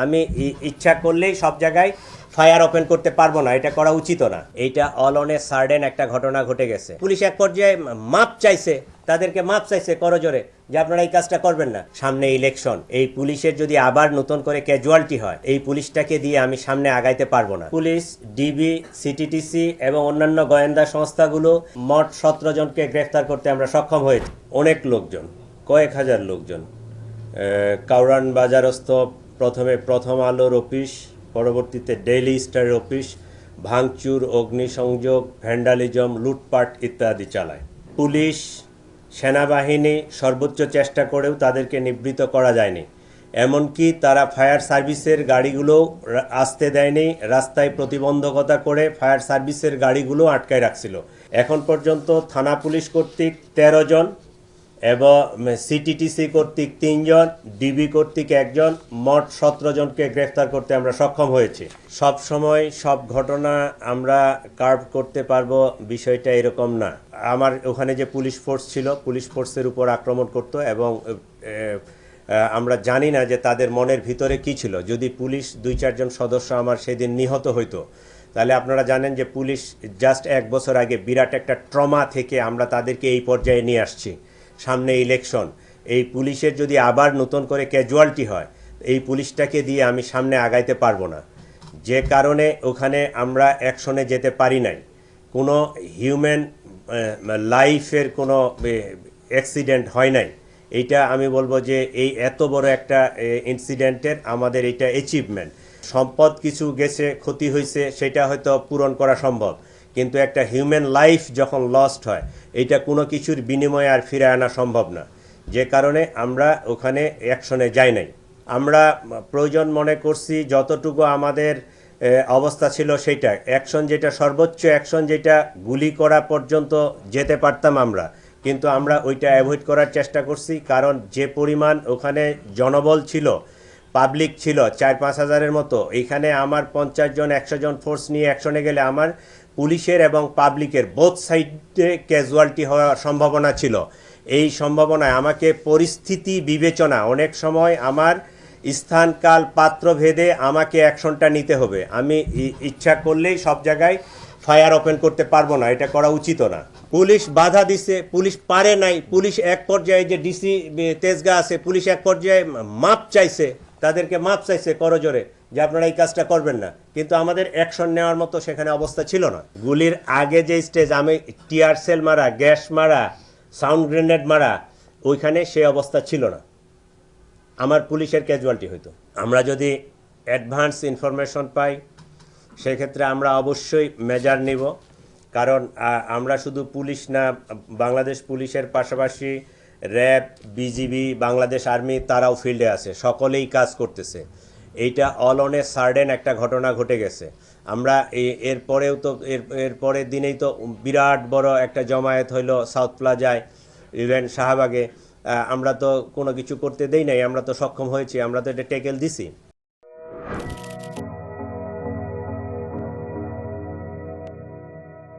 আমি ইচ্ছা করলেই সব জায়গায় ফায়ার ওপেন করতে পারবো না, এটা করা উচিত না। এইটা অল অন এ সার্ডেন একটা ঘটনা ঘটে গেছে। পুলিশ এক পর্যায়ে মাপ চাইছে, তাদেরকে মাপ চাইছে করজোরে যে আপনারা এই কাজটা করবেন না। সামনে ইলেকশন, এই পুলিশের যদি আবার নতুন করে ক্যাজুয়ালিটি হয়, এই পুলিশটাকে দিয়ে আমি সামনে আগাইতে পারবো না। পুলিশ, ডিবি, সিটিটিসি এবং অন্যান্য গোয়েন্দা সংস্থাগুলো মোট 17 জনকে গ্রেফতার করতে আমরা সক্ষম হয়েছি। অনেক লোকজন, কয়েক হাজার লোকজন, কাউরান বাজারস্থ প্রথমে প্রথম আলোর অফিস, পরবর্তীতে ডেইলি স্টারের অফিস ভাঙচুর, অগ্নিসংযোগ, ভ্যান্ডালিজম, লুটপাট ইত্যাদি চালায়। পুলিশ, সেনাবাহিনী সর্বোচ্চ চেষ্টা করেও তাদেরকে নিবৃত্ত করা যায়নি। এমনকি তারা ফায়ার সার্ভিসের গাড়িগুলো আসতে দেয়নি, রাস্তায় প্রতিবন্ধকতা করে ফায়ার সার্ভিসের গাড়িগুলো আটকায় রাখছিল। এখন পর্যন্ত থানা পুলিশ কর্তৃক 13 জন এবং সিটিটিসি কর্তৃক 3 জন, ডিবি কর্তৃক 1 জন, মোট 17 জনকে গ্রেফতার করতে আমরা সক্ষম হয়েছি। সব সময় সব ঘটনা আমরা কার্ভ করতে পারবো বিষয়টা এরকম না। আমার ওখানে যে পুলিশ ফোর্স ছিল, পুলিশ ফোর্সের উপর আক্রমণ করতো এবং আমরা জানি না যে তাদের মনের ভিতরে কি ছিল। যদি পুলিশ 2-4 জন সদস্য আমার সেদিন নিহত হইতো, তাহলে আপনারা জানেন যে পুলিশ জাস্ট 1 বছর আগে বিরাট একটা ট্রমা থেকে আমরা তাদেরকে এই পর্যায়ে নিয়ে আসছি। সামনে ইলেকশন, এই পুলিশের যদি আবার নতুন করে ক্যাজুয়ালিটি হয়, এই পুলিশটাকে দিয়ে আমি সামনে আগাইতে পারবো না। যে কারণে ওখানে আমরা অ্যাকশনে যেতে পারি নাই। কোনো হিউম্যান লাইফের কোনো অ্যাক্সিডেন্ট হয় নাই। এইটা আমি বলবো যে এই এত বড় একটা ইনসিডেন্টের আমাদের এটা অ্যাচিভমেন্ট। সম্পদ কিছু গেছে, ক্ষতি হয়েছে, সেটা হয়তো পূরণ করা সম্ভব, কিন্তু একটা হিউম্যান লাইফ যখন লস্ট হয়, এটা কোনো কিছুর বিনিময়ে আর ফিরে আনা সম্ভব না। যে কারণে আমরা ওখানে অ্যাকশনে যাই নাই। আমরা প্রয়োজন মনে করছি যতটুকু আমাদের অবস্থা ছিল সেইটা অ্যাকশন, যেটা সর্বোচ্চ অ্যাকশন, যেটা গুলি করা পর্যন্ত যেতে পারতাম আমরা, কিন্তু আমরা ওইটা অ্যাভয়েড করার চেষ্টা করছি। কারণ যে পরিমাণ ওখানে জনবল ছিল, পাবলিক ছিল 4-5 হাজারের মতো, এইখানে আমার 50 জন 100 জন ফোর্স নিয়ে অ্যাকশনে গেলে আমার পুলিশের এবং পাবলিকের বোথ সাইডে ক্যাজুয়ালিটি হওয়ার সম্ভাবনা ছিল। এই সম্ভাবনায় আমাকে পরিস্থিতি বিবেচনা, অনেক সময় আমার স্থানকাল পাত্র ভেদে আমাকে অ্যাকশনটা নিতে হবে। আমি ইচ্ছা করলেই সব জায়গায় ফায়ার ওপেন করতে পারবো না, এটা করা উচিত না। পুলিশ বাধা দিছে, পুলিশ পারে নাই। পুলিশ এক পর্যায়ে, যে ডিসি তেজগাঁ আছে, পুলিশ এক পর্যায়ে মাপ চাইছে, তাদেরকে মাপ চাইছে করজোরে যে আপনারা এই কাজটা করবেন না, কিন্তু আমাদের অ্যাকশন নেওয়ার মতো সেখানে অবস্থা ছিল না। গুলির আগে যে স্টেজ, আমি টিয়ার সেল মারা, গ্যাস মারা, সাউন্ড গ্রেনেড মারা, ওইখানে সে অবস্থা ছিল না। আমার পুলিশের ক্যাজুয়ালিটি হইতো। আমরা যদি অ্যাডভান্স ইনফরমেশন পাই, সেক্ষেত্রে আমরা অবশ্যই মেজার নিব। কারণ আমরা শুধু পুলিশ না, বাংলাদেশ পুলিশের পাশাপাশি র্যাব, বিজিবি, বাংলাদেশ আর্মি, তারাও ফিল্ডে আছে, সকলেই কাজ করতেছে। এইটা অল অন এ সার্ডেন একটা ঘটনা ঘটে গেছে। আমরা এরপরেও তো এর পরের দিনেই তো বিরাট বড় একটা জমায়েত হইলো সাউথ প্লাজায়, ইভেন শাহবাগে। আমরা তো কোনো কিছু করতে দেই নাই, আমরা তো সক্ষম হয়েছি, আমরা তো এটা টেকেল দিছি।